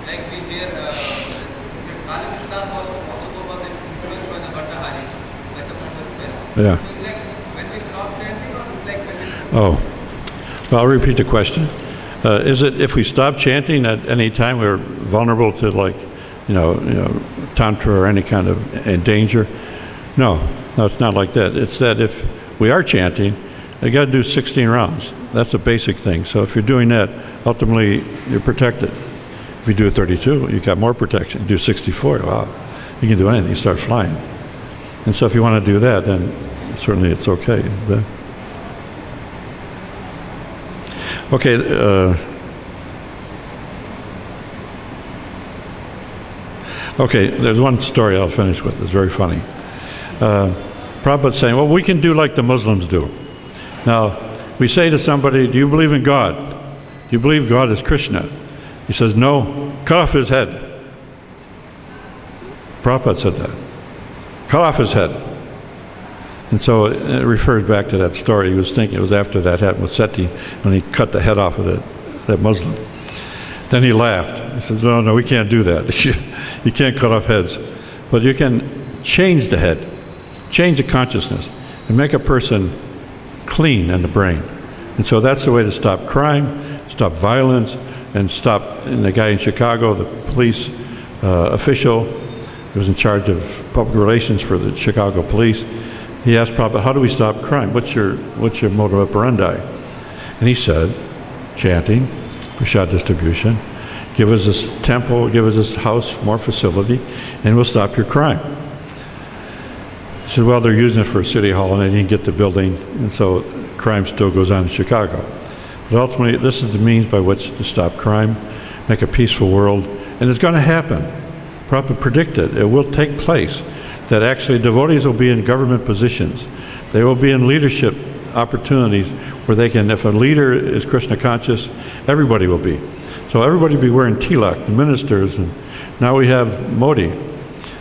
Like we hear, Kali Krishna's was influenced by the Bhatta Hari, by some of the spell. Yeah. So it's like when we stop chanting, or it's like when we... Oh, well, I'll repeat the question. Is it if we stop chanting at any time we're vulnerable to, like, tantra or any kind of danger? No, it's not like that. It's that if we are chanting, you got to do 16 rounds. That's a basic thing. So if you're doing that, ultimately you're protected. If you do 32, you got more protection. You do 64, wow, you can do anything. You start flying. And so if you want to do that, then certainly it's okay. Okay. Okay, there's one story I'll finish with. It's very funny. Prabhupada's saying, well, we can do like the Muslims do. Now, we say to somebody, do you believe in God? Do you believe God is Krishna? He says, no, cut off his head. Prabhupada said that. Cut off his head. And so it refers back to that story. He was thinking it was after that happened with Seti, when he cut the head off of that Muslim. Then he laughed. He says, no, we can't do that. You can't cut off heads. But you can change the head, change the consciousness, and make a person clean in the brain. And so that's the way to stop crime, stop violence, and stop. And the guy in Chicago, the police official who was in charge of public relations for the Chicago police, he asked Prabhupada, how do we stop crime? What's your modus operandi? And he said, chanting, prasad distribution, give us this temple, give us this house, more facility, and we'll stop your crime. He said, well, they're using it for a city hall and they didn't get the building, and so crime still goes on in Chicago. But ultimately, this is the means by which to stop crime, make a peaceful world, and it's going to happen. Prabhupada predicted it will take place, that actually devotees will be in government positions. They will be in leadership opportunities where they can, if a leader is Krishna conscious, everybody will be. So everybody will be wearing tilak, the ministers, and now we have Modi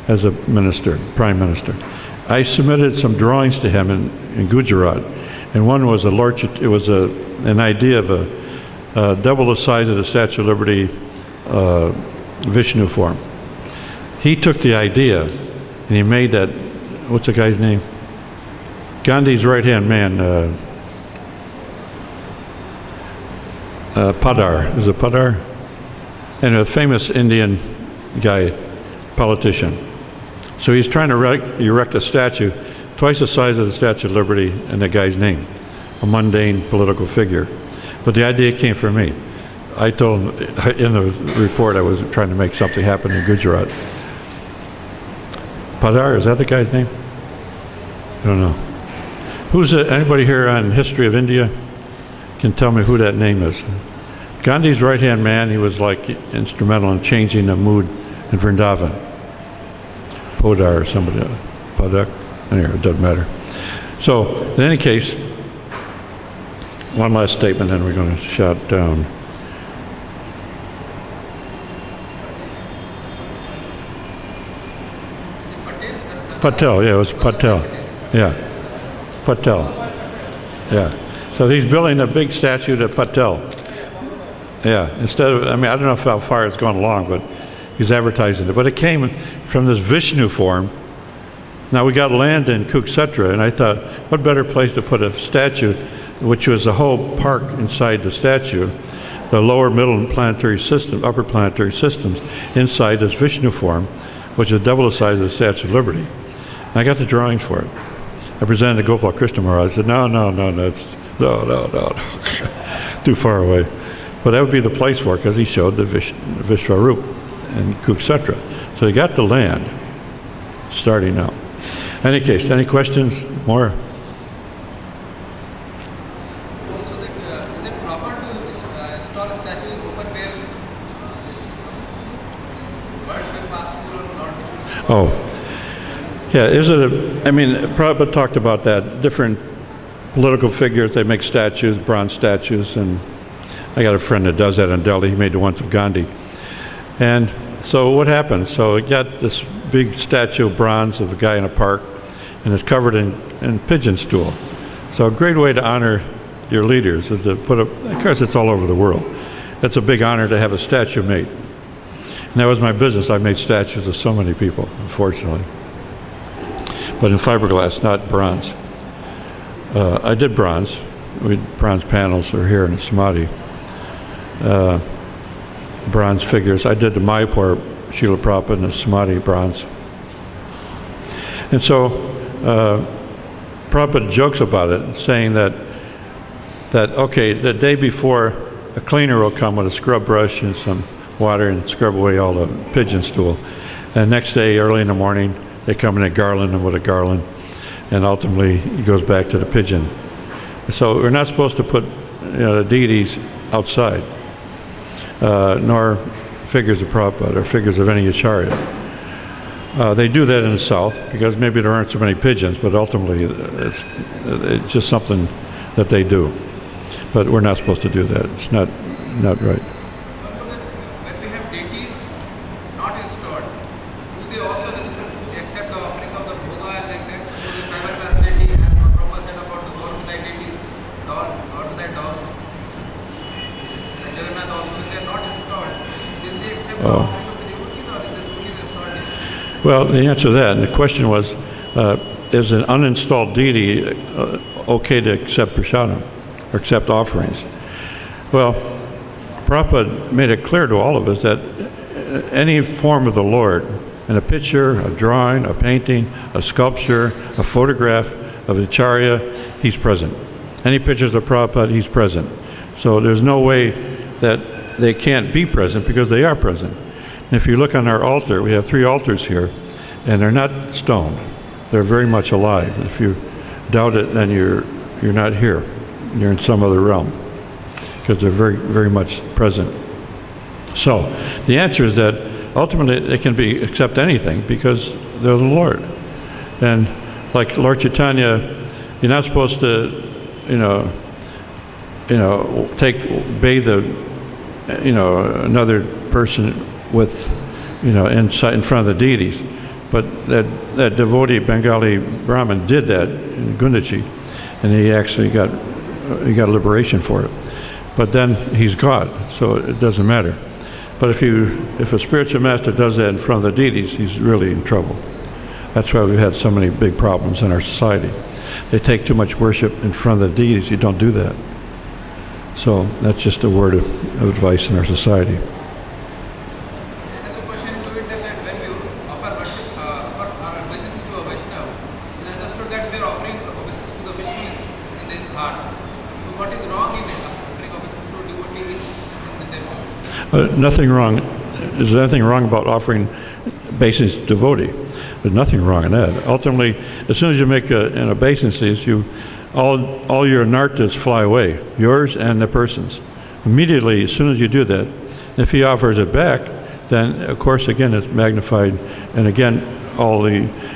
as a minister, prime minister. I submitted some drawings to him in Gujarat, and one was an idea of a double the size of the Statue of Liberty Vishnu form. He took the idea and he made that, what's the guy's name? Gandhi's right-hand man, Padar. Is it Padar? And a famous Indian guy, politician. So he's trying to erect a statue twice the size of the Statue of Liberty and the guy's name, a mundane political figure. But the idea came from me. I told him in the report I was trying to make something happen in Gujarat. Padar, is that the guy's name? I don't know. Anybody here on history of India can tell me who that name is? Gandhi's right-hand man, he was like instrumental in changing the mood in Vrindavan. Podar or somebody, Padak, anyway, it doesn't matter. So, in any case, one last statement, then we're going to shut down. Patel, yeah, it was Patel. Yeah, Patel. Yeah. So he's building a big statue to Patel. Yeah, instead of, I don't know how far it's gone along, but he's advertising it. But it came from this Vishnu form. Now we got land in Kuksetra, and I thought, what better place to put a statue, which was a whole park inside the statue, the lower, middle, and planetary system, upper planetary systems, inside this Vishnu form, which is double the size of the Statue of Liberty. And I got the drawings for it. I presented to Gopal Krishna Maharaj. I said, no, too far away. But that would be the place for it, because he showed the Vishwarup in Kuksetra. So he got the land, starting now. In any case, any questions? More? So is it proper to install a statue in open where birds can pass through or not? Oh. Yeah, Prabhupada talked about that. Different political figures, they make statues, bronze statues, and I got a friend that does that in Delhi. He made the ones of Gandhi. And so what happened? So it got this big statue of bronze of a guy in a park, and it's covered in pigeon stool. So a great way to honor your leaders is to put of course it's all over the world. It's a big honor to have a statue made. And that was my business. I made statues of so many people, unfortunately. But in fiberglass, not bronze. I did bronze. Bronze panels are here in Samadhi. Bronze figures. I did the Mayapur Srila Prabhupada and the Samadhi bronze. And so Prabhupada jokes about it, saying that okay, the day before, a cleaner will come with a scrub brush and some water and scrub away all the pigeon stool. And next day, early in the morning, they come in a garland and with a garland, and ultimately it goes back to the pigeon. So we're not supposed to put the deities outside, nor figures of Prabhupada or figures of any acharya. They do that in the south because maybe there aren't so many pigeons, but ultimately it's just something that they do. But we're not supposed to do that. It's not right. When we have deities not installed, do they also accept the offering of the bhoga and like that? Suppose the fiberglass deity, as what Prabhupada said about the Gaurudai deities, Gaurudai dolls, the Jagannath also, when they are not installed, still they accept the offering of the devotees, or is this fully installed deity? Well, the answer to that, and the question was, is an uninstalled deity okay to accept prasadam or accept offerings? Well, Prabhupada made it clear to all of us that any form of the Lord, in a picture, a drawing, a painting, a sculpture, a photograph of Acharya, he's present. Any pictures of Prabhupada, he's present. So there's no way that they can't be present because they are present. And if you look on our altar, we have 3 altars here, and they're not stone. They're very much alive. If you doubt it, then you're not here. You're in some other realm, because they're very, very much present. So the answer is that ultimately they can accept anything because they're the Lord. And like Lord Chaitanya, you're not supposed to, bathe another person with, in front of the deities. But that devotee Bengali Brahmin did that in Gundachi, and he actually got liberation for it. But then he's God, so it doesn't matter. But if a spiritual master does that in front of the deities, he's really in trouble. That's why we've had so many big problems in our society. They take too much worship in front of the deities. You don't do that. So that's just a word of advice in our society. Another question to it that when we offer worship, offer our obeisances to a Vaishnava, it is understood that we are offering obeisances to the Vishnu in his heart. So what is wrong in it, offering obeisances to a devotee in the temple? Nothing wrong. Is there anything wrong about offering obeisance to devotee? There's nothing wrong in that. Ultimately, as soon as you make an obeisance, all your nartas fly away, yours and the person's. Immediately, as soon as you do that, if he offers it back, then of course again it's magnified, and again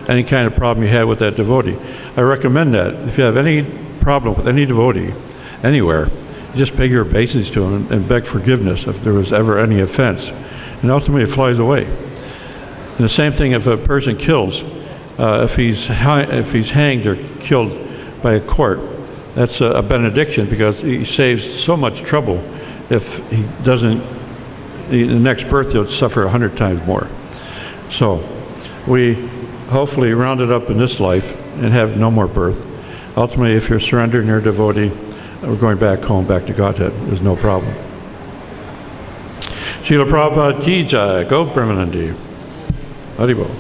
any kind of problem you had with that devotee. I recommend that if you have any problem with any devotee anywhere, just pay your obeisance to him and beg forgiveness if there was ever any offense, and ultimately it flies away. And the same thing if a person kills, if he's hanged or killed by a court, that's a benediction, because he saves so much trouble. If he doesn't, the next birth he'll suffer 100 times more. So we hopefully round it up in this life and have no more birth. Ultimately, if you're surrendered and you're a devotee, we're going back home, back to Godhead. There's no problem. Srila Prabhupada ki jai, go Brahmanandi. Haribol.